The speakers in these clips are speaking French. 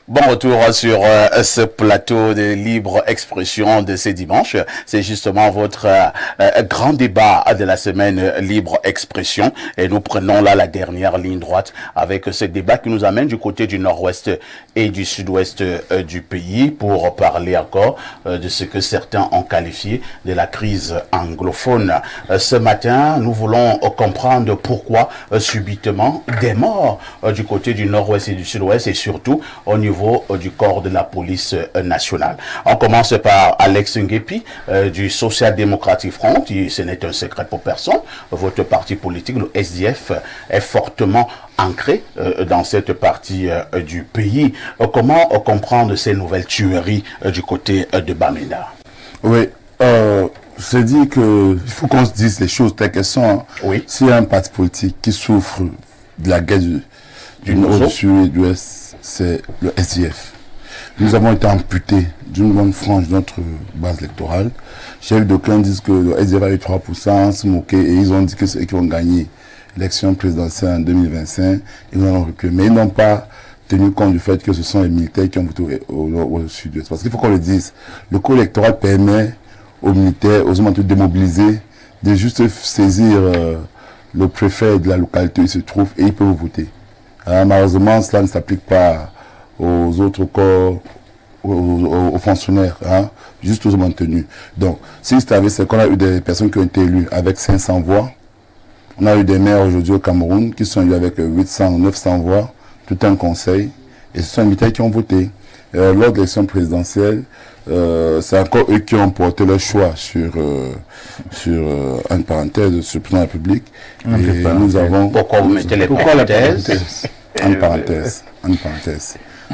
Bon retour sur ce plateau de libre expression de ce dimanche. C'est justement votre grand débat de la semaine libre expression. Et nous prenons là la dernière ligne droite avec ce débat qui nous amène du côté du nord-ouest et du sud-ouest du pays pour parler encore de ce que certains ont qualifié de la crise anglophone. Ce matin, nous voulons comprendre pourquoi subitement des morts du côté du nord-ouest et du sud-ouest et surtout au niveau du corps de la police nationale. On commence par Alex Nguepi du Social Democratic Front. Ce n'est un secret pour personne. Votre parti politique, le SDF, est fortement ancré dans cette partie du pays. Comment comprendre ces nouvelles tueries du côté de Bamenda? Oui, je dis qu'il faut qu'on se dise les choses telles qu'elles sont. Hein. Oui. S'il y a un parti politique qui souffre de la guerre du nord, du sud et du ouest, c'est le SDF. Nous avons été amputés d'une bonne frange de notre base électorale. J'ai vu d'aucuns disent que le SDF a eu 3%, se moquer, et ils ont dit que c'est eux qui vont gagner l'élection présidentielle en 2025. Ils ont reculé. Mais ils n'ont pas tenu compte du fait que ce sont les militaires qui ont voté au sud-ouest. Parce qu'il faut qu'on le dise, le code électoral permet aux militaires, aux hommes de démobiliser, de juste saisir le préfet de la localité où ils se trouvent et ils peuvent voter. Malheureusement, cela ne s'applique pas aux autres corps, aux fonctionnaires, hein, juste aux maintenus. Donc, si c'est qu'on a eu des personnes qui ont été élues avec 500 voix, on a eu des maires aujourd'hui au Cameroun qui sont élus avec 800 ou 900 voix, tout un conseil, et ce sont les militaires qui ont voté. Lors de l'élection présidentielle, c'est encore eux qui ont porté leur choix sur une parenthèse, sur le président de la République. Et nous avons... Pourquoi vous mettez les parenthèses? En parenthèse.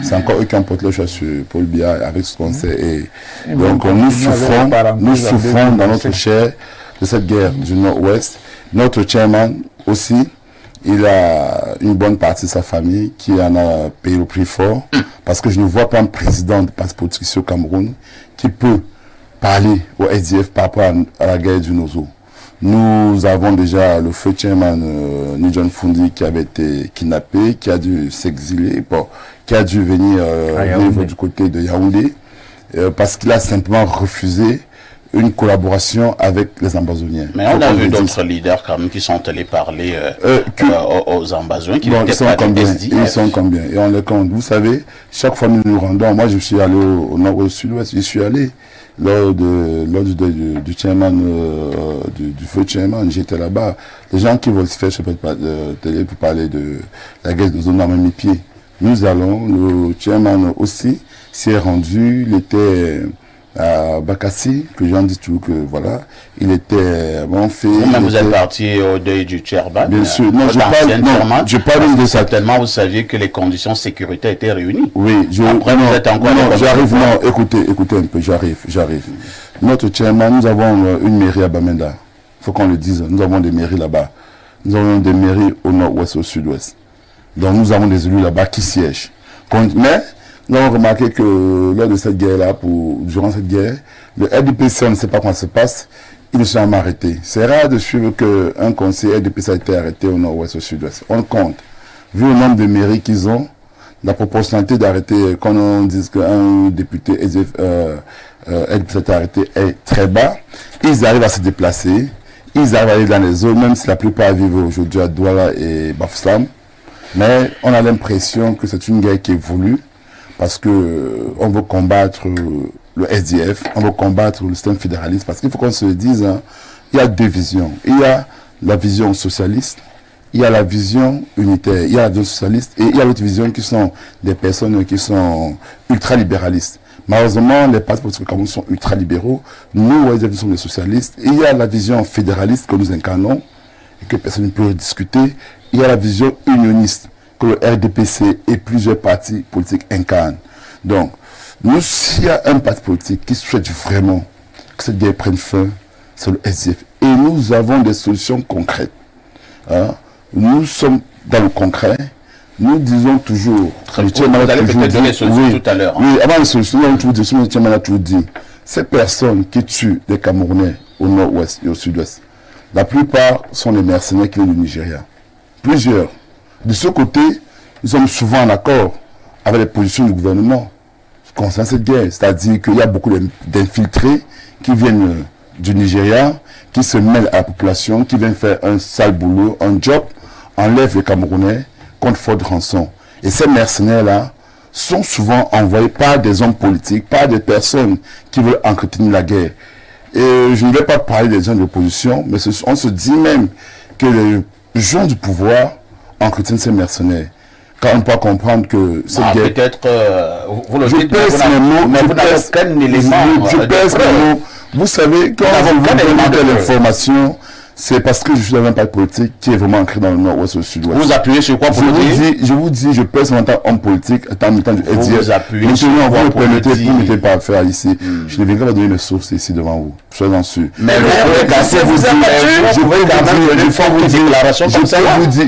C'est encore eux qui ont porté le choix sur Paul Biya avec ce conseil. Et donc nous souffrons dans notre chair de cette guerre du Nord-Ouest. Notre chairman aussi, il a une bonne partie de sa famille qui en a payé le prix fort. Parce que je ne vois pas un président de parti politique ici au Cameroun qui peut parler au SDF par rapport à la guerre du Nozo. Nous avons déjà le feu chairman Nijon Fundi qui avait été kidnappé, qui a dû s'exiler, qui a dû venir vivre du côté de Yaoundé, parce qu'il a simplement refusé une collaboration avec les Ambazoniens. Mais on a vu d'autres leaders quand même qui sont allés parler aux Ambazoniens, qui ils sont combien? Et on les compte. Vous savez, chaque fois que nous nous rendons, moi je suis allé au nord au sud-ouest, je suis allé lors du chairman, du feu chairman, j'étais là-bas. Les gens qui veulent se faire sur télé pour parler de la guerre de zone à mes pieds. Nous allons, le chairman aussi s'y est rendu, il était à Bakassi, que j'en dis toujours que voilà, il était bon fait. Vous êtes parti au deuil du chairman. Bien sûr, non, je parle de ça. Certainement, vous saviez que les conditions de sécurité étaient réunies. Oui, j'arrive, écoutez un peu, j'arrive. Notre chairman, nous avons une mairie à Bamenda. Il faut qu'on le dise, nous avons des mairies là-bas. Nous avons des mairies au nord-ouest, au sud-ouest. Donc nous avons des élus là-bas qui siègent. Mais nous avons remarqué que lors de cette guerre-là, durant cette guerre, le RDPC, on ne sait pas comment ça se passe, ils ne sont jamais arrêtés. C'est rare de suivre qu'un conseiller RDPC a été arrêté au nord-ouest, au sud-ouest. On le compte. Vu le nombre de mairies qu'ils ont, la proportionnalité d'arrêter, quand on dit qu'un député RDPC a été arrêté est très bas, ils arrivent à se déplacer, ils arrivent à aller dans les zones, même si la plupart vivent aujourd'hui à Douala et Bafoussam. Mais on a l'impression que c'est une guerre qui est voulue, parce que on veut combattre le SDF, on veut combattre le système fédéraliste, parce qu'il faut qu'on se le dise, hein, il y a deux visions. Il y a la vision socialiste, il y a la vision unitaire, il y a la vision socialiste, et il y a l'autre vision qui sont des personnes qui sont ultralibéralistes. Malheureusement, les partis politiques comme nous sont ultralibéraux, nous, SDF, nous sommes des socialistes, et il y a la vision fédéraliste que nous incarnons, et que personne ne peut discuter, il y a la vision unioniste, que le RDPC et plusieurs partis politiques incarnent. Donc, nous, s'il y a un parti politique qui souhaite vraiment que cette guerre prenne fin, c'est le SDF. Et nous avons des solutions concrètes. Hein? Nous sommes dans le concret. Nous disons toujours... Vous allez peut-être donner les solutions tout à l'heure. Oui, avant les solutions, on a toujours dit, ces personnes qui tuent des Camerounais au nord-ouest et au sud-ouest, la plupart sont des mercenaires qui viennent du Nigeria. Plusieurs. De ce côté, nous sommes souvent en accord avec les positions du gouvernement concernant cette guerre. C'est-à-dire qu'il y a beaucoup d'infiltrés qui viennent du Nigeria, qui se mêlent à la population, qui viennent faire un sale boulot, un job, enlèvent les Camerounais contre faute de rançon. Et ces mercenaires-là sont souvent envoyés par des hommes politiques, par des personnes qui veulent entretenir la guerre. Et je ne vais pas parler des gens de l'opposition, mais on se dit même que les gens du pouvoir entretiennent ces mercenaires. Quand on peut comprendre que cette guerre... Peut-être, vous le je dites, pèse mes mots, mais vous n'avez aucun élément. Je pèse mes mots. Vous savez, quand vous aucun élément de de l'information, c'est parce que je suis dans un parti politique qui est vraiment ancré dans le nord-ouest, au sud-ouest. Vous appuyez sur quoi pour le dire? Je vous dis, je pèse en tant qu'homme politique, en tant que vous appuyez sur maintenant, quoi vous me pour le permettez, dire? vous ne mettez pas à faire ici. Je ne viendrai pas donner mes sources ici devant vous. Soyez-en sûrs. Mais vous pouvez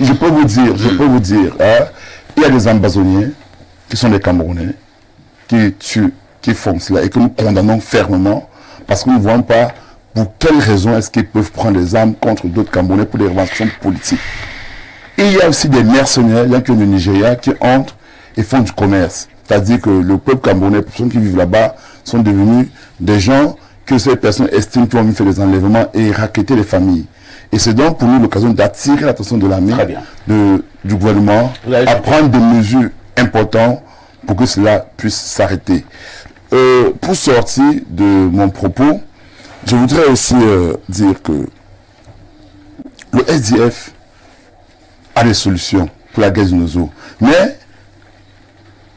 je peux vous dire, hein, il y a des ambazoniens qui sont des Camerounais qui tuent, qui font cela et que nous condamnons fermement parce que nous ne voyons pas pour quelles raisons est-ce qu'ils peuvent prendre des armes contre d'autres Camerounais pour des revendications politiques. Et il y a aussi des mercenaires, il y a que du Nigeria qui entrent et font du commerce. C'est-à-dire que le peuple camerounais, les personnes qui vivent là-bas, sont devenus des gens que ces personnes estiment qui ont fait des enlèvements et racketter les familles. Et c'est donc pour nous l'occasion d'attirer l'attention de l'armée, du gouvernement, à prendre des mesures importantes pour que cela puisse s'arrêter. Pour sortir de mon propos, je voudrais aussi dire que le SDF a des solutions pour la guerre du Nozo. Mais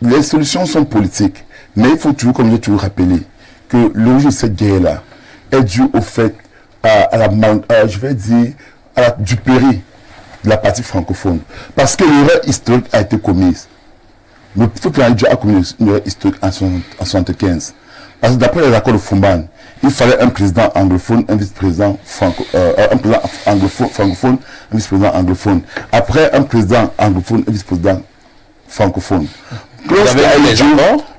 les solutions sont politiques. Mais il faut toujours, comme j'ai toujours rappelé, que l'origine de cette guerre-là est due au fait, à la duperie de la partie francophone. Parce que l'erreur historique a été commise. Le peuple a commis une erreur historique en 1975. Parce que d'après les accords de Fumban, il fallait un président anglophone, un vice-président francophone, un vice-président anglophone. Après, un président anglophone, un vice-président francophone.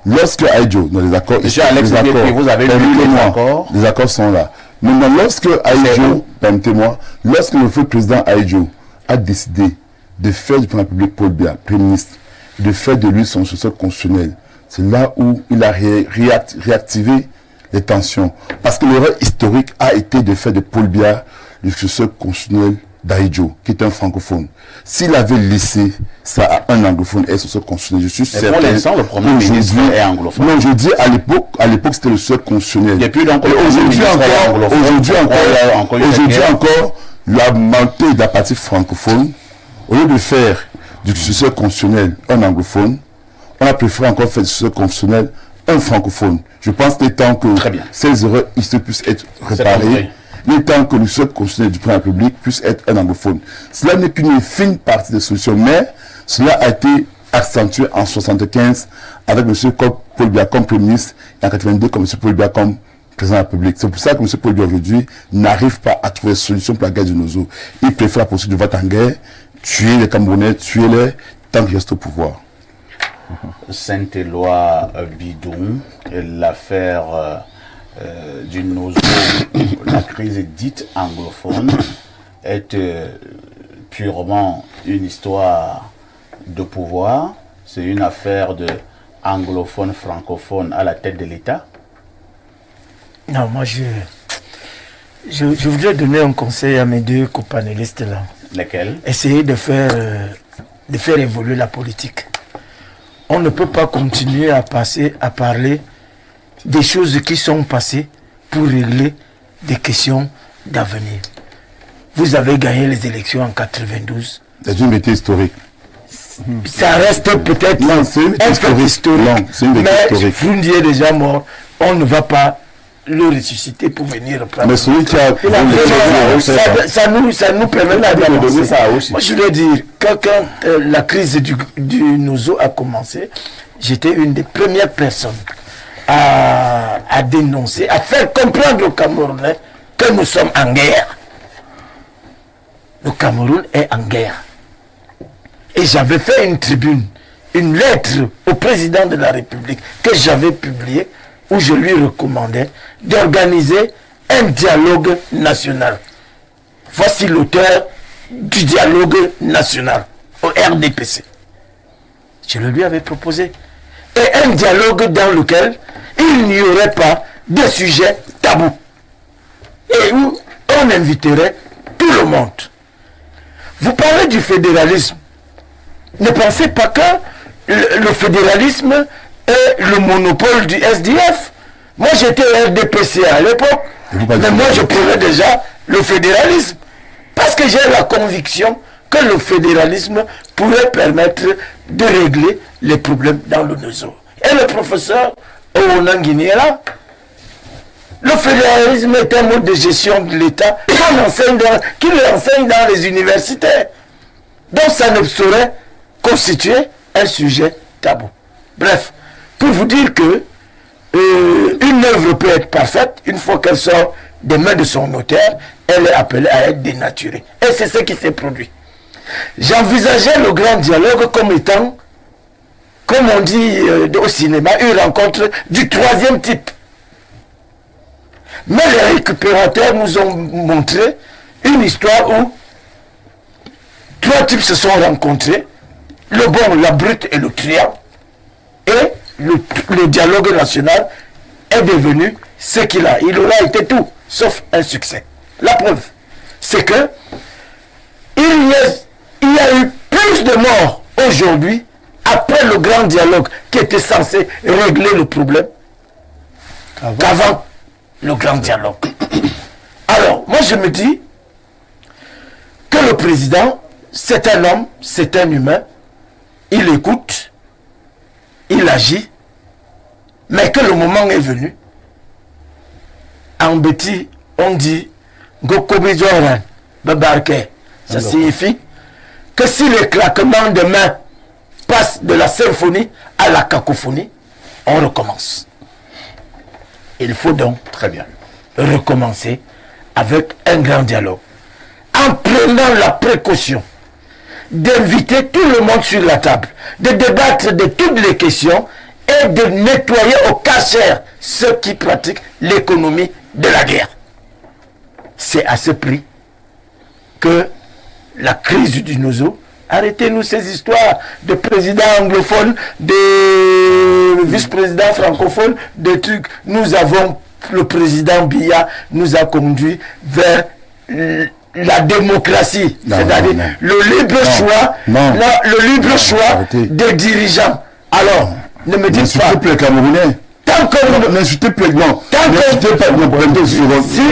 Lorsque Aïdjo, dans les accords, vous avez lu les accords. Les accords sont là. Maintenant, lorsque Aïdjo, permettez-moi, lorsque le feu président Aïdjo a décidé de faire du président de la République Paul Biya, Premier ministre, de faire de lui son successeur constitutionnel, c'est là où il a réactivé les tensions. Parce que l'erreur historique a été de faire de Paul Biya le successeur constitutionnel d'Aïdjo, qui est un francophone. S'il avait laissé ça à un anglophone et successeur constitutionnel, je suis certain. Pour l'instant, le premier ministre est anglophone. Non, je dis à l'époque c'était le successeur constitutionnel. Depuis donc, aujourd'hui encore, la montée de la partie francophone, au lieu de faire du successeur constitutionnel un anglophone, on a préféré encore faire du successeur constitutionnel un francophone. Je pense qu'il est temps que ces erreurs puissent être réparées. Il est temps que le successeur constitutionnel du président de la République puisse être un anglophone. Cela n'est qu'une fine partie des solutions, mais cela a été accentué en 1975 avec M. Paul Biya comme Premier ministre et en 1982 comme M. Paul Biya comme président de la République. C'est pour ça que M. Paul Biya aujourd'hui n'arrive pas à trouver de solution pour la guerre du Nozo. Il préfère la poursuite de vote en guerre, tuer les Camerounais, tuer-les tant qu'il reste au pouvoir. Saint-Éloi Bidon, l'affaire du Nozo, la crise dite anglophone, est purement une histoire de pouvoir. C'est une affaire de anglophone, francophone à la tête de l'État. Non, moi je voudrais donner un conseil à mes deux copanélistes là. Lesquels? Essayer de faire évoluer la politique. On ne peut pas continuer à parler des choses qui sont passées pour régler des questions d'avenir. Vous avez gagné les élections en 92. C'est une vérité historique. Ça reste peut-être non, c'est une vérité historique. Non, c'est une vérité historique. Mais Foundi est déjà mort. On ne va pas le ressusciter pour venir reprendre. Mais celui qui a... Ça nous permet d'avancer. Moi, je voulais dire, quand la crise du Nozo a commencé, j'étais une des premières personnes à dénoncer, à faire comprendre aux Camerounais que nous sommes en guerre. Le Cameroun est en guerre. Et j'avais fait une tribune, une lettre au président de la République que j'avais publiée, où je lui recommandais d'organiser un dialogue national. Voici l'auteur du dialogue national au RDPC. Je le lui avais proposé. et un dialogue dans lequel il n'y aurait pas de sujets tabous et où on inviterait tout le monde. Vous parlez du fédéralisme. Ne pensez pas que le fédéralisme est le monopole du SDF. Moi j'étais RDPC à l'époque, mais moi je prenais déjà le fédéralisme. Parce que j'ai la conviction que le fédéralisme pourrait permettre de régler les problèmes dans le Nozo. Et le professeur Onangini est là. Le fédéralisme est un mode de gestion de l'État qu'il enseigne dans les universités. Donc ça ne saurait constituer un sujet tabou. Bref, pour vous dire que une œuvre peut être parfaite une fois qu'elle sort des mains de son auteur, elle est appelée à être dénaturée. Et c'est ce qui s'est produit. J'envisageais le grand dialogue comme étant, comme on dit au cinéma, une rencontre du troisième type. Mais les récupérateurs nous ont montré une histoire où trois types se sont rencontrés, le bon, la brute et le truand, et le dialogue national est devenu ce qu'il a. Il aura été tout, sauf un succès. La preuve, c'est que il y a eu plus de morts aujourd'hui après le grand dialogue qui était censé régler le problème qu'avant le grand dialogue. Alors, moi je me dis que le président, c'est un homme, c'est un humain, il écoute, il agit, mais que le moment est venu. En Béti, on dit Gokobizoran, Babarke. Ça signifie que si les claquements de mains passent de la symphonie à la cacophonie, on recommence. Il faut donc Très bien. recommencer avec un grand dialogue. En prenant la précaution d'inviter tout le monde sur la table, de débattre de toutes les questions et de nettoyer au cachère ceux qui pratiquent l'économie de la guerre. C'est à ce prix que la crise du Nozo, arrêtez-nous ces histoires de présidents anglophones, de vice-présidents francophones, de trucs. Nous avons, le président Biya nous a conduit vers la démocratie, c'est-à-dire le libre choix, le libre choix des dirigeants. Alors, ne me dites pas. S'il te plaît, Camerounais. Tant que n'insultez plus, non. N'insultez pas,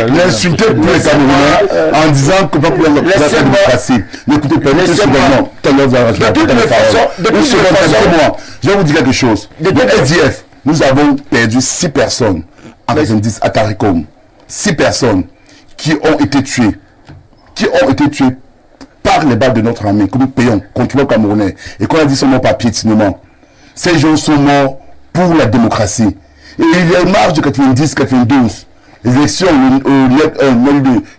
n'insultez plus les Camerounais en disant que pas pour la démocratie. N'écoutez pas, de toute façon, je vais vous dire quelque chose. Le SDF, nous avons perdu 6 personnes en 90 à Tarikom. 6 personnes qui ont été tuées. Par les balles de notre armée, que nous payons contre le Camerounais. Et qu'on a dit seulement par piétinement. Ces gens sont morts pour la démocratie. Et il y a une marge de 90-92. Les élections,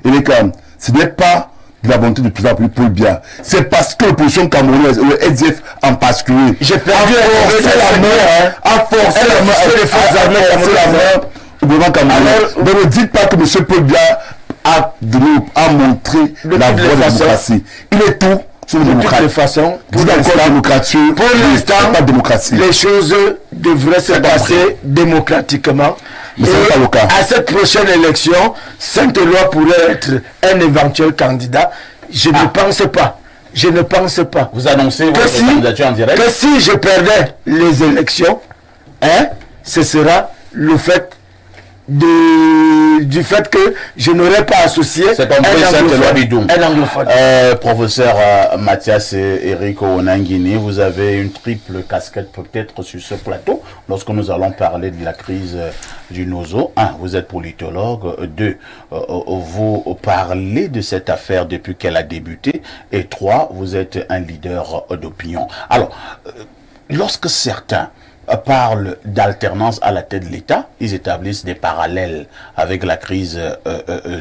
et les CAM, ce n'est pas de la volonté du président Paul Biya. C'est parce que l'opposition camerounaise, le SDF en particulier, a forcé la main au gouvernement camerounais. Ne me dites pas que M. Paul Biya a montré la voie de la démocratie. Il est tout. De toute façon, pour l'instant, les choses devraient se passer démocratiquement. Mais ce n'est pas le cas. À cette prochaine élection, Sainte-Éloi pourrait être un éventuel candidat. Je ne pense pas. Je ne pense pas. Vous annoncez votre candidature en direct? Que si je perdais les élections, ce sera le fait du fait que je n'aurais pas associé un anglophone. Professeur Mathias et Eric Onangini, vous avez une triple casquette peut-être sur ce plateau lorsque nous allons parler de la crise du Nozo. 1. Vous êtes politologue. 2. Vous parlez de cette affaire depuis qu'elle a débuté. Et 3. Vous êtes un leader d'opinion. Alors, lorsque certains parlent d'alternance à la tête de l'État, ils établissent des parallèles avec la crise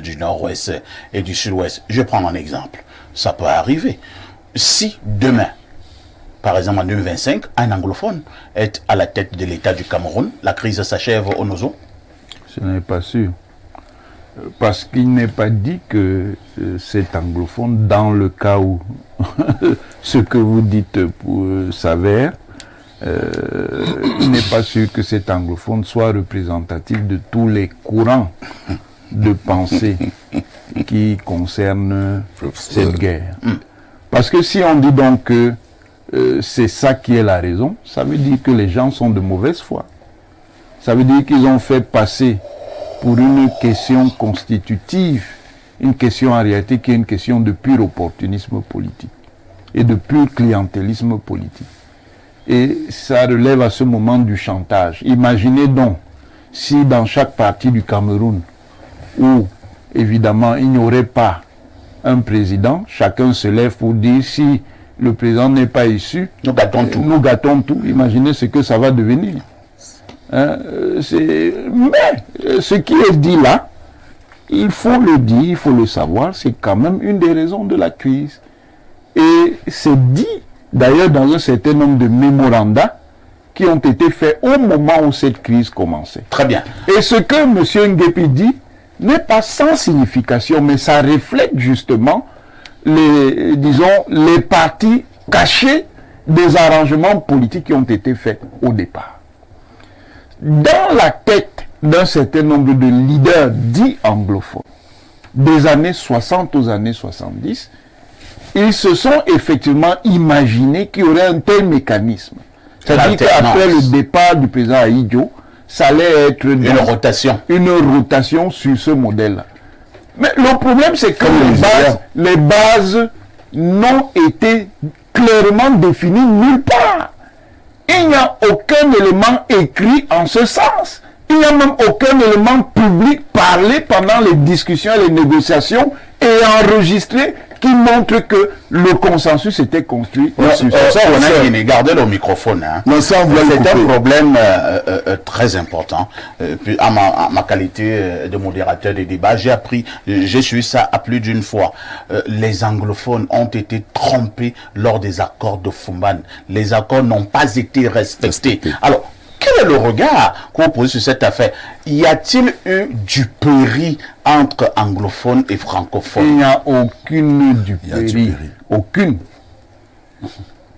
du Nord-Ouest et du Sud-Ouest. Je vais prendre un exemple. Ça peut arriver. Si demain, par exemple en 2025, un anglophone est à la tête de l'État du Cameroun, la crise s'achève au Nozo? Ce n'est pas sûr. Parce qu'il n'est pas dit que cet anglophone, dans le cas où ce que vous dites s'avère, il n'est pas sûr que cet anglophone soit représentatif de tous les courants de pensée qui concernent cette guerre. Parce que si on dit donc que c'est ça qui est la raison, ça veut dire que les gens sont de mauvaise foi. Ça veut dire qu'ils ont fait passer pour une question constitutive, une question en réalité qui est une question de pur opportunisme politique et de pur clientélisme politique. Et ça relève à ce moment du chantage. Imaginez donc si dans chaque partie du Cameroun, où évidemment il n'y aurait pas un président, chacun se lève pour dire si le président n'est pas issu, nous gâtons tout. Nous gâtons tout. Imaginez ce que ça va devenir. Hein, mais ce qui est dit là, il faut le dire, il faut le savoir, c'est quand même une des raisons de la crise. Et c'est dit d'ailleurs dans un certain nombre de mémoranda qui ont été faits au moment où cette crise commençait. Très bien. Et ce que M. Nguepi dit n'est pas sans signification, mais ça reflète justement les parties cachées des arrangements politiques qui ont été faits au départ. Dans la tête d'un certain nombre de leaders dits anglophones, des années 60 aux années 70, ils se sont effectivement imaginés qu'il y aurait un tel mécanisme. C'est-à-dire qu'après le départ du président Ahidjo, ça allait être une rotation sur ce modèle-là. Mais le problème, c'est que les bases n'ont été clairement définies nulle part. Il n'y a aucun élément écrit en ce sens. Il n'y a même aucun élément public parlé pendant les discussions et les négociations et enregistré qui montre que le consensus était construit. Gardez le microphone. Hein. C'est un problème très important. À ma qualité de modérateur des débats, j'ai suivi ça à plus d'une fois. Les anglophones ont été trompés lors des accords de Fumban. Les accords n'ont pas été respectés. Alors, quel est le regard qu'on pose sur cette affaire? Y a-t-il eu duperie entre anglophones et francophones? Il n'y a aucune duperie. Aucune.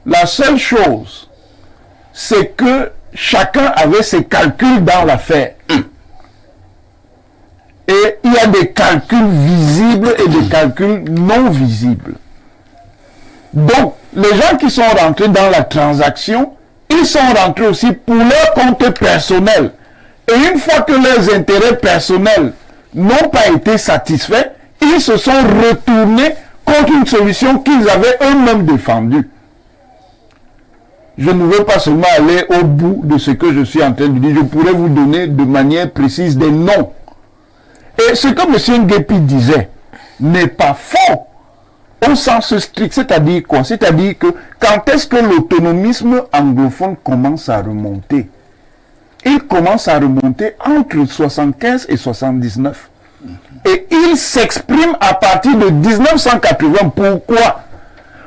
La seule chose, c'est que chacun avait ses calculs dans l'affaire. Et il y a des calculs visibles et des calculs non visibles. Donc, les gens qui sont rentrés dans la transaction, ils sont rentrés aussi pour leur compte personnel. Et une fois que leurs intérêts personnels n'ont pas été satisfaits, ils se sont retournés contre une solution qu'ils avaient eux-mêmes défendue. Je ne veux pas seulement aller au bout de ce que je suis en train de dire. Je pourrais vous donner de manière précise des noms. Et ce que M. Nguepi disait n'est pas faux. Au sens strict, c'est-à-dire quoi? C'est-à-dire que quand est-ce que l'autonomisme anglophone commence à remonter? Il commence à remonter entre 75 et 79. Et il s'exprime à partir de 1980. Pourquoi?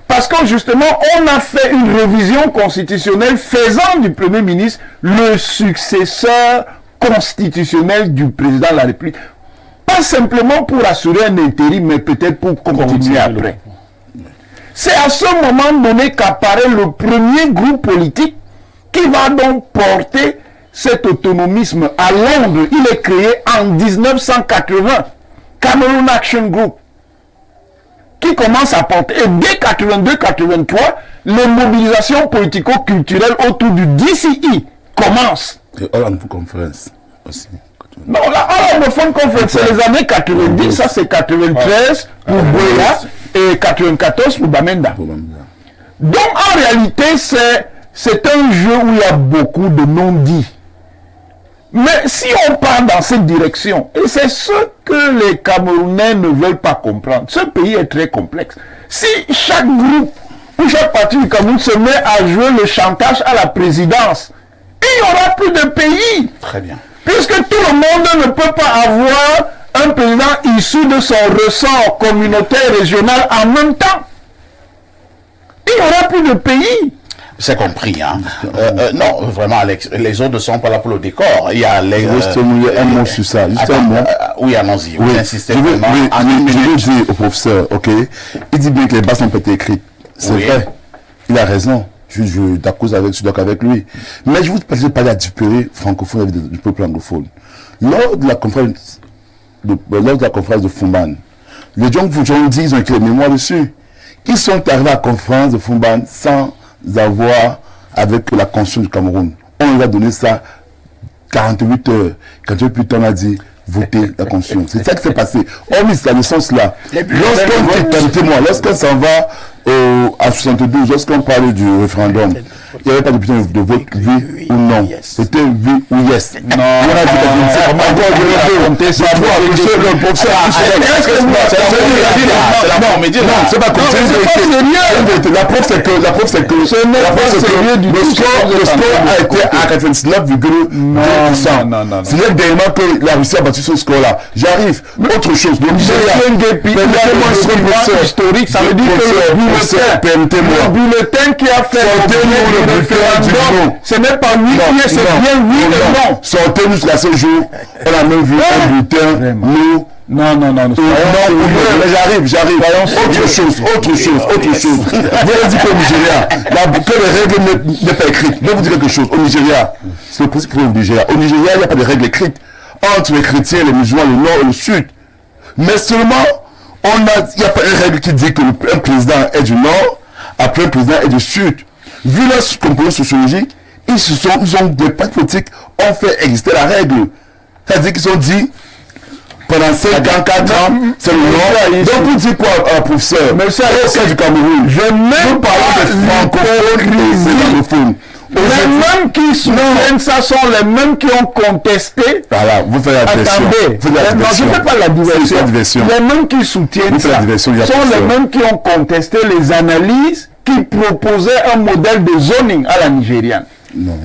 Parce que justement, on a fait une révision constitutionnelle faisant du Premier ministre le successeur constitutionnel du président de la République. Pas simplement pour assurer un intérim, mais peut-être pour continuer après. C'est à ce moment donné qu'apparaît le premier groupe politique qui va donc porter cet autonomisme à Londres. Il est créé en 1980, Cameroon Action Group, qui commence à porter. Et dès 82-83, les mobilisations politico-culturelles autour du DCI commencent. Et Holland Conference aussi. Non, la Holland Conference, c'est les années 90, ça c'est 93 pour Boya et 94 pour Bamenda. Donc en réalité, c'est un jeu où il y a beaucoup de non-dits. Mais si on part dans cette direction, et c'est ce que les Camerounais ne veulent pas comprendre, ce pays est très complexe. Si chaque groupe ou chaque parti du Cameroun se met à jouer le chantage à la présidence, il n'y aura plus de pays. Très bien. Puisque tout le monde ne peut pas avoir un président issu de son ressort communautaire régional en même temps. Il n'y aura plus de pays. C'est compris, hein. Non, vraiment, Alex, les autres ne sont pas là pour le décor. Il y a les... un mot sur ça, juste un mot. Oui, allons-y. Oui, Vous insistez je veux vraiment. dire au professeur, ok, il dit bien que les bases n'ont pas été écrites. C'est vrai, il a raison. je suis d'accord avec lui. Mais je vous parle de la différence francophone avec du peuple anglophone. Lors de la conférence de Fumban, les gens ils ont écrit les mémoires dessus. Ils sont arrivés à la conférence de Fumban sans avoir avec la Constitution du Cameroun. On leur a donné ça 48 heures. Quand on a dit voter la Constitution. C'est ça qui s'est passé. Hormis la naissance là. Lorsqu'on s'en va à 72, lorsqu'on parlait du référendum, il n'y avait pas de bulletin de vote oui ou non. C'était oui ou yes. Non, on a dit que c'est pas comme ça. La preuve c'est que le score a été à 99,2%. Non. C'est dernièrement que la Russie a battu ce score-là. J'arrive. Autre chose. Le Nigeria. Historique, ça veut dire que le bulletin qui a fait le référendum, ce n'est pas oui, c'est bien oui et non. Sortez-nous jusqu'à ce jour. On a même vu un bulletin. Nous. Non. J'arrive. Autre chose. Vous avez dit qu'au Nigeria, que les règles n'est pas écrites. Je vais vous dire quelque chose. Au Nigeria, c'est le principe au Nigeria. Au Nigeria, il n'y a pas de règles écrites entre les chrétiens, les musulmans, le nord et le sud. Mais seulement, il n'y a pas une règle qui dit qu'un président est du nord, après un président est du sud. Vu leur composante sociologique, des partis politiques ont fait exister la règle. C'est-à-dire qu'ils ont dit, pendant 5 ans, 4 ans, c'est le nord. Donc vous dites quoi, professeur? Mais ça, c'est du Cameroun. Nous parlons de francophonie. Les mêmes qui soutiennent ça sont les mêmes qui ont contesté. Voilà, vous faites la diversion. Attendez, non, je ne fais pas la diversion. Les mêmes qui soutiennent ça sont les mêmes qui ont contesté les analyses qui proposaient un modèle de zoning à la nigériane. Non.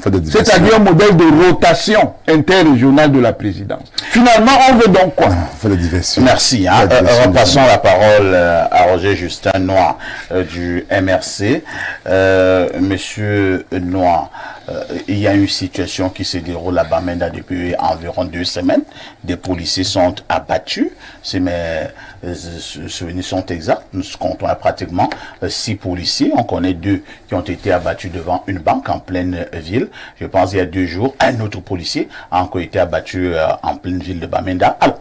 C'est-à-dire un modèle de rotation interrégionale de la présidence. Finalement, on veut donc quoi? Merci. Repassons la parole à Roger Justin Noir du MRC. Monsieur Noir, il y a une situation qui se déroule à Bamenda depuis environ 2 semaines. Des policiers sont abattus. Si mes souvenirs sont exacts, nous comptons à pratiquement 6 policiers. On connaît 2 qui ont été abattus devant une banque en pleine ville. Je pense il y a 2 jours, un autre policier a encore été abattu en pleine ville de Bamenda. Alors,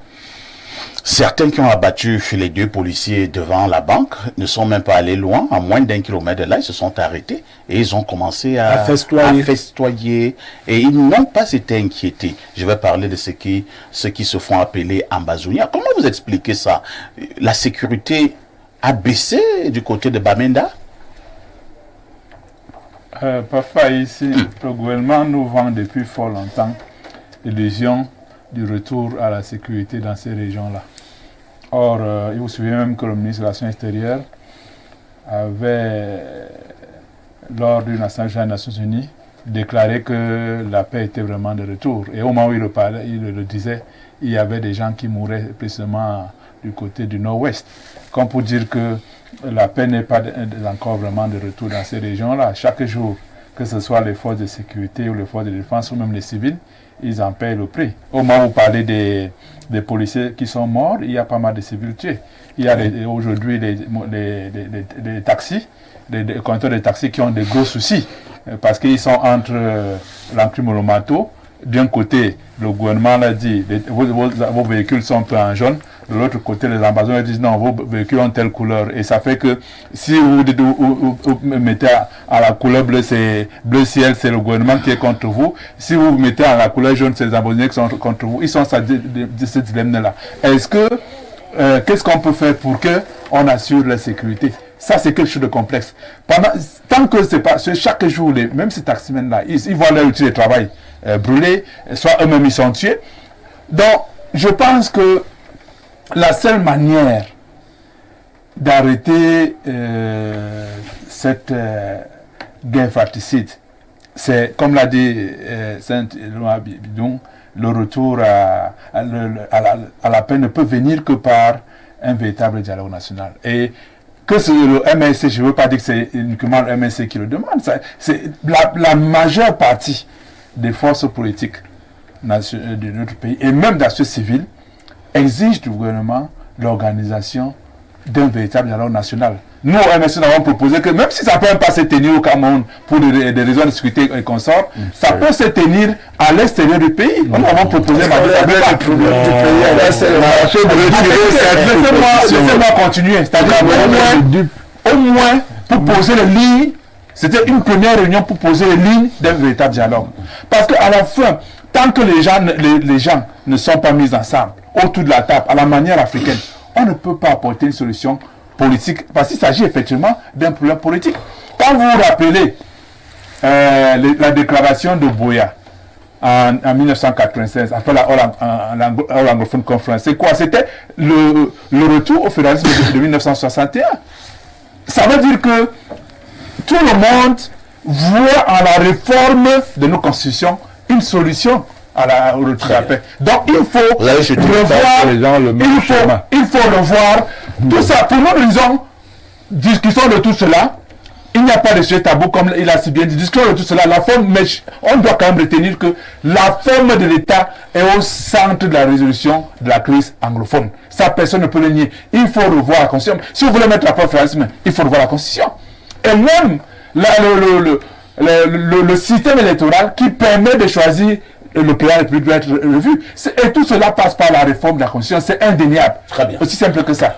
certains qui ont abattu les 2 policiers devant la banque ne sont même pas allés loin, à moins d'1 kilomètre de là, ils se sont arrêtés et ils ont commencé à festoyer. Et ils n'ont pas été inquiétés. Je vais parler de ceux qui se font appeler Ambazounia. Comment vous expliquez ça? La sécurité a baissé du côté de Bamenda? Parfois ici, le gouvernement nous vend depuis fort longtemps l'illusion du retour à la sécurité dans ces régions-là. Or, il vous souvenez même que le ministre de la Relations extérieures avait, lors d'une assemblée des Nations Unies, déclaré que la paix était vraiment de retour. Et au moment où il le disait, il y avait des gens qui mouraient précisément du côté du nord-ouest. Comme pour dire que la paix n'est pas encore vraiment de retour dans ces régions-là. Chaque jour, que ce soit les forces de sécurité ou les forces de défense ou même les civils, ils en payent le prix. Au moment où vous parlez des policiers qui sont morts, il y a pas mal de civils tués. Il y a aujourd'hui des taxis, des conducteurs de taxis qui ont des gros soucis parce qu'ils sont entre l'encrimolomato. D'un côté, le gouvernement l'a dit, vos véhicules sont un peu en jaune. De l'autre côté, les ambassadeurs disent non, vos véhicules ont telle couleur. Et ça fait que si vous mettez à la couleur bleue, c'est bleu ciel, c'est le gouvernement qui est contre vous. Si vous mettez à la couleur jaune, c'est les ambassadeurs qui sont contre vous. Ils sont de ce dilemme-là. Est-ce que, qu'est-ce qu'on peut faire pour qu'on assure la sécurité? Ça, c'est quelque chose de complexe. Tant que c'est pas, chaque jour, même ces taximens-là, ils voient leur outil de travail brûler, soit eux-mêmes ils sont tués. Donc, je pense que la seule manière d'arrêter cette guerre fratricide, c'est, comme l'a dit Saint-Éloi Bidon, le retour à la paix ne peut venir que par un véritable dialogue national. Et que c'est le MSC, je ne veux pas dire que c'est uniquement le MSC qui le demande, c'est la majeure partie des forces politiques de notre pays, et même d'associations civiles, exigent du gouvernement l'organisation d'un véritable dialogue national. nous, au MSC, nous avons proposé que même si ça ne peut pas se tenir au Cameroun pour des raisons de sécurité et consorts, ça peut se tenir à l'extérieur du pays. Nous avons proposé laissez-moi continuer. C'est-à-dire au moins pour poser les lignes, c'était une première réunion pour poser les lignes d'un véritable dialogue. Parce qu'à la fin, tant que les gens ne sont pas mis ensemble autour de la table à la manière africaine, on ne peut pas apporter une solution politique, parce qu'il s'agit effectivement d'un problème politique. Quand vous vous rappelez la déclaration de Buea en 1996, après la All Anglophone Conference, c'est quoi? C'était le retour au fédéralisme de 1961. Ça veut dire que tout le monde voit en la réforme de nos constitutions une solution au retour de la paix. Donc il faut revoir tout ça. Pour nous, disons, discussion de tout cela. Il n'y a pas de sujet tabou, comme il a si bien dit. Discussion de tout cela. La forme, mais on doit quand même retenir que la forme de l'État est au centre de la résolution de la crise anglophone. Ça, personne ne peut le nier. Il faut revoir la Constitution. Si vous voulez mettre la porte fédéralisme, il faut revoir la Constitution. Et même le système électoral qui permet de choisir le président de la République doit être revu. Et tout cela passe par la réforme de la Constitution. C'est indéniable. Très bien. Aussi simple que ça.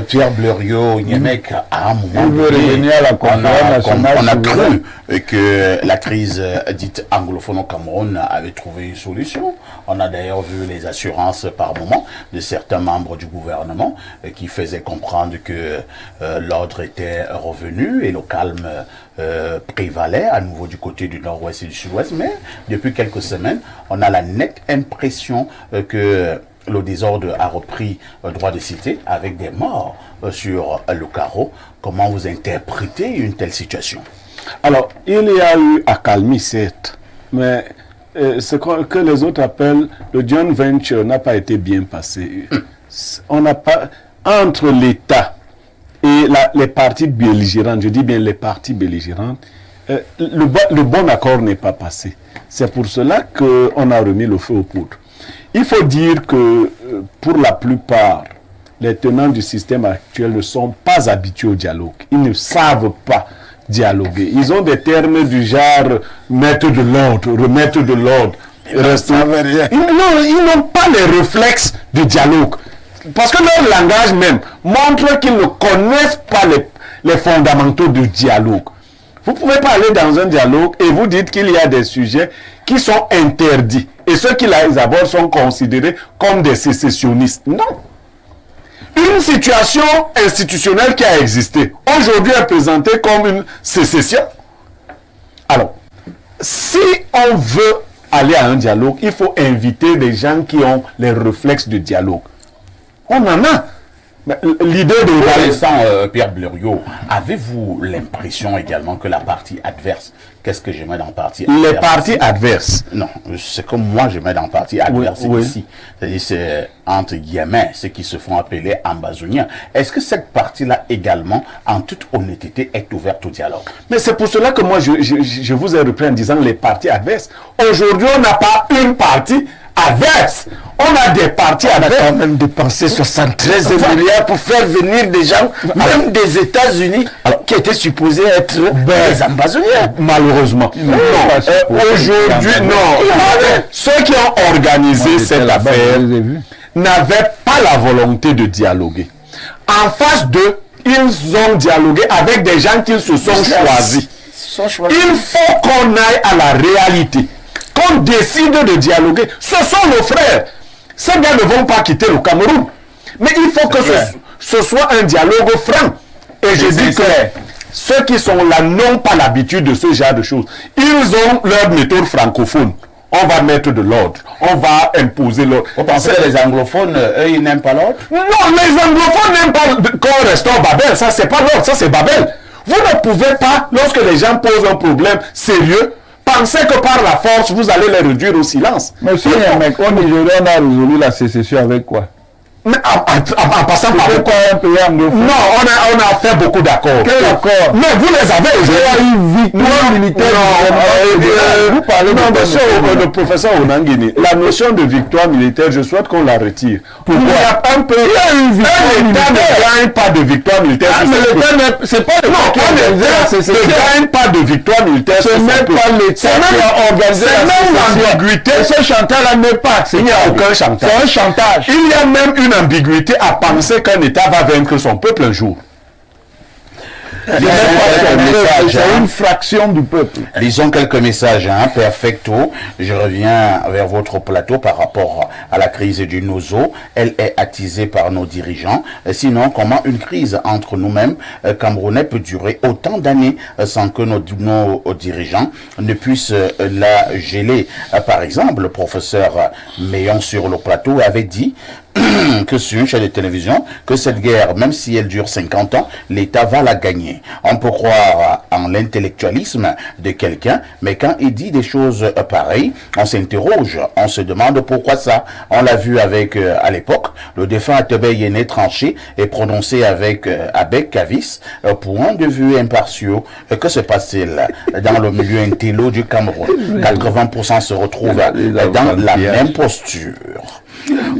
Pierre Bleriot, Niemek, à un moment donné, on a cru que la crise dite anglophone au Cameroun avait trouvé une solution. On a d'ailleurs vu les assurances par moment de certains membres du gouvernement qui faisaient comprendre que l'ordre était revenu et le calme prévalait à nouveau du côté du nord-ouest et du sud-ouest. Mais depuis quelques semaines, on a la nette impression que le désordre a repris droit de cité avec des morts sur le carreau. Comment vous interprétez une telle situation? Alors, il y a eu accalmie, certes, mais ce que les autres appellent le joint venture n'a pas été bien passé. On n'a pas, entre l'État et les parties belligérantes, je dis bien les parties belligérantes, le bon accord n'est pas passé. C'est pour cela qu'on a remis le feu aux poudres. Il faut dire que pour la plupart, les tenants du système actuel ne sont pas habitués au dialogue. Ils ne savent pas dialoguer. Ils ont des termes du genre mettre de l'ordre, remettre de l'ordre. Ils n'ont pas les réflexes du dialogue. Parce que leur langage même montre qu'ils ne connaissent pas les fondamentaux du dialogue. Vous ne pouvez pas aller dans un dialogue et vous dites qu'il y a des sujets qui sont interdits. Et ceux qui les abordent sont considérés comme des sécessionnistes. Non. Une situation institutionnelle qui a existé, aujourd'hui est présentée comme une sécession. Alors, si on veut aller à un dialogue, il faut inviter des gens qui ont les réflexes du dialogue. On en a. L'idée de Pierre Bleriot, avez-vous l'impression également que la partie adverse, qu'est-ce que je mets dans partie adverse? Les parties adverses. Non, c'est comme moi je mets dans partie adverse ici. C'est-à-dire c'est entre guillemets ceux qui se font appeler ambazoniens. Est-ce que cette partie-là également, en toute honnêteté, est ouverte au dialogue? Mais c'est pour cela que moi je vous ai repris en disant les parties adverses. Aujourd'hui, on n'a pas une partie adverse. On a des partis adverses. On a quand même dépensé 73 milliards pour faire venir des gens, même des États-Unis, qui étaient supposés être des ambazoniens. Malheureusement. Aujourd'hui, non. Ceux qui ont organisé cette affaire n'avaient pas la volonté de dialoguer. En face d'eux, ils ont dialogué avec des gens qu'ils se sont choisis. Il faut qu'on aille à la réalité. Qu'on décide de dialoguer. Ce sont nos frères. Ces gars ne vont pas quitter le Cameroun. Mais il faut que ce soit un dialogue franc. Et je dis que ceux qui sont là n'ont pas l'habitude de ce genre de choses. Ils ont leur méthode francophone. On va mettre de l'ordre. On va imposer l'ordre. Vous pensez que les anglophones, eux, ils n'aiment pas l'ordre? Non, les anglophones n'aiment pas qu'on reste au Babel. Ça, c'est pas l'ordre. Ça, c'est Babel. Vous ne pouvez pas, lorsque les gens posent un problème sérieux, pensez que par la force, vous allez les réduire au silence. Monsieur Niemek, au Nigeria, on a résolu la sécession avec quoi? Mais en passant par Pourquoi un pays anglophone? Non, on a fait beaucoup d'accords. Quel accord? Mais vous les avez Il y a eu victoire militaire. Vous parlez de le professeur Onangini, la notion de victoire militaire, je souhaite qu'on la retire. Pourquoi? Il y a un pays, un État ne gagne pas de victoire militaire. Mais l'État, c'est pas le ne gagne pas de victoire militaire. Ce n'est pas l'État qui a organisé l'ambiguïté. Ce chantage-là n'est pas accepté. Il n'y a aucun chantage. C'est un chantage. Il y a même une ambiguïté à penser qu'un État va vaincre son peuple un jour. C'est une fraction du peuple. Lisons quelques messages, perfecto. Je reviens vers votre plateau par rapport à la crise du Nozo. Elle est attisée par nos dirigeants. Sinon, comment une crise entre nous-mêmes, Camerounais, peut durer autant d'années sans que nos dirigeants ne puissent la geler? Par exemple, le professeur Meillon sur le plateau avait dit que sur une chaîne de télévision, que cette guerre, même si elle dure 50 ans, l'État va la gagner. On peut croire en l'intellectualisme de quelqu'un, mais quand il dit des choses pareilles, on s'interroge, on se demande pourquoi ça. On l'a vu avec, à l'époque, le défunt Atebe Yéné tranché et prononcé avec Kavis, point de vue impartiaux. Que se passe-t-il dans le milieu intello du Cameroun? 80% se retrouvent dans la même posture.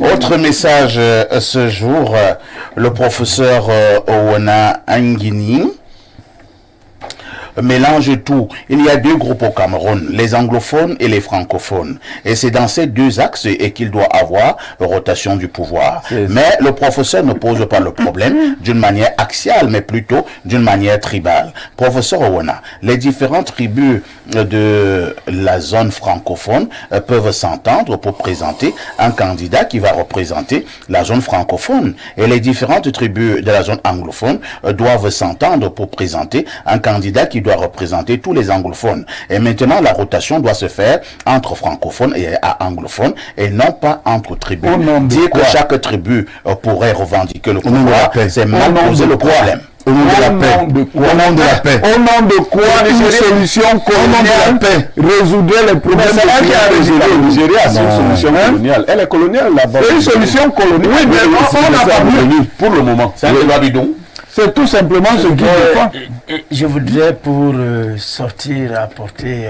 Autre message ce jour, le professeur Owona Angini mélange tout. Il y a deux groupes au Cameroun, les anglophones et les francophones. Et c'est dans ces deux axes et qu'il doit avoir rotation du pouvoir. Mais le professeur ne pose pas le problème d'une manière axiale, mais plutôt d'une manière tribale. Professeur Owona, les différentes tribus de la zone francophone peuvent s'entendre pour présenter un candidat qui va représenter la zone francophone. Et les différentes tribus de la zone anglophone doivent s'entendre pour présenter un candidat qui doit représenter tous les anglophones. Et maintenant, la rotation doit se faire entre francophones et anglophones et non pas entre tribus. Dire que chaque tribu pourrait revendiquer le pouvoir, c'est mal poser le problème. Au nom de la paix. Au nom de la paix. Au nom de quoi une solution coloniale résoudrait les problèmes? C'est elle qui a résolu le Nigeria, c'est une solution coloniale. Elle est coloniale là-bas. C'est une solution coloniale. Oui, mais on n'a pas voulu pour le moment. C'est un débat bidon. C'est tout simplement ce qui défend. Je voudrais pour sortir apporter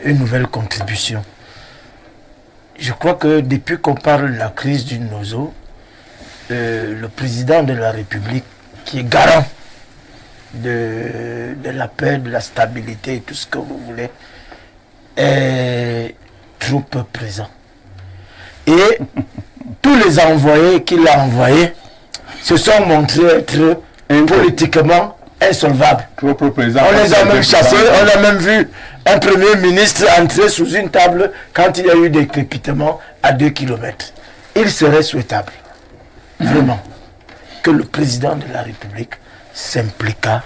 une nouvelle contribution. Je crois que depuis qu'on parle de la crise du Nozo, le président de la République, qui est garant de la paix, de la stabilité et tout ce que vous voulez, est trop peu présent. Et tous les envoyés qu'il a envoyés se sont montrés être politiquement insolvables. On les a même chassés, on a même vu un premier ministre entrer sous une table quand il y a eu des crépitements à 2 km. Il serait souhaitable, vraiment, que le président de la République s'impliqua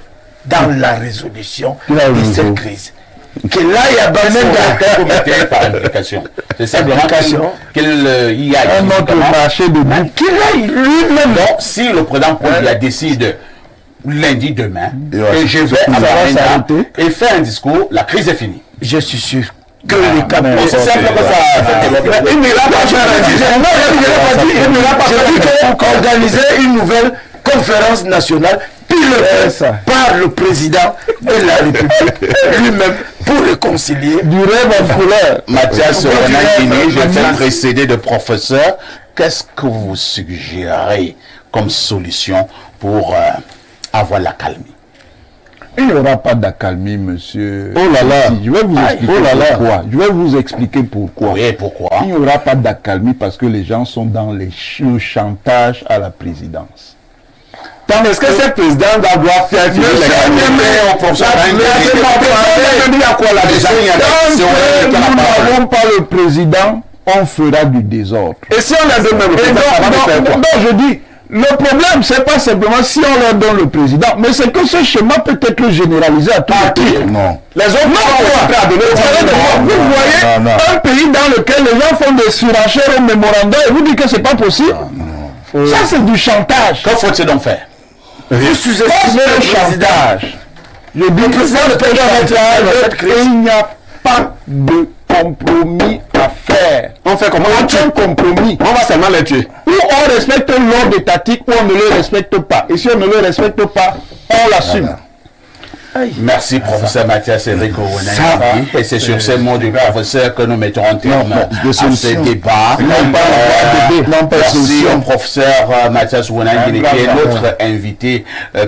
dans la résolution de cette crise. Qu'il aille à Bamenda par implication. C'est simplement qu'il y a un autre marché de boue. Qu'il aille lui-même. Donc, si le président Koudia décide lundi demain et je vais à Bamenda et faire un discours, la crise est finie. Je suis sûr que les Camerounais. C'est simple que ça. Il ne l'a pas dit. Je dis qu'organiser une nouvelle conférence nationale pilotée par le président de la République lui-même pour réconcilier du rêve en couleur. Mathias Renagini, je vais précéder de professeur. Qu'est-ce que vous suggérez comme solution pour avoir l'accalmie? Il n'y aura pas d'accalmie, monsieur. Oh là là. Je vais vous expliquer pourquoi. Je vais vous expliquer pourquoi. Oui, pourquoi? Il n'y aura pas d'accalmie parce que les gens sont dans le chantage à la présidence. Est-ce que ce président doit faire finir nous n'avons pas le président, on fera du désordre. Et si on a donné le président, ça va faire quoi? Non, je dis, le problème, c'est pas simplement si on leur donne le président, mais c'est que ce schéma peut être généralisé à tous les pays. Non. Les autres sont prêts à donner. Vous voyez un pays dans lequel les gens font des surenchères au mémorandum et vous dites que c'est pas possible. Ça, c'est du chantage. Que faut-il donc faire? Vous sous-estimez le chantage. Je dis que ça, le président et il n'y a pas de compromis à faire. On On fait comment? On tue. un compromis. On va seulement les tuer. Ou on respecte l'ordre étatique ou on ne le respecte pas. Et si on ne le respecte pas, on l'assume. Voilà. Merci, professeur Mathias Enrico Wenangi. Et c'est sur ces mots du professeur que nous mettons en terme de à ce solution. débat. Merci au professeur Mathias Wenangi qui est notre invité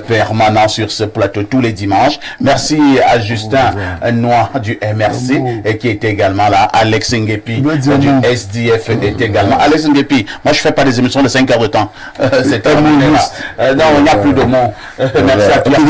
permanent sur ce plateau tous les dimanches. Merci à Justin Noir du MRC et qui est également là. Alex Ngepi du SDF est également. Alex Ngepi, moi je fais pas des émissions de 5 heures de temps. C'est terminé là. Non, il n'y a plus de mots. Merci à Pierre.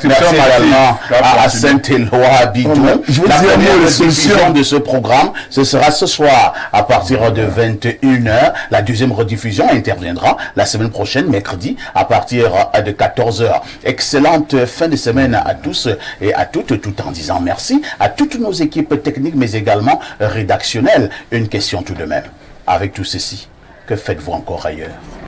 Merci également à Saint-Éloi, Abidou. La première rediffusion de ce programme, ce sera ce soir à partir de 21h. La deuxième rediffusion interviendra la semaine prochaine, mercredi, à partir de 14h. Excellente fin de semaine à tous et à toutes, tout en disant merci à toutes nos équipes techniques, mais également rédactionnelles. Une question tout de même. Avec tout ceci, que faites-vous encore ailleurs?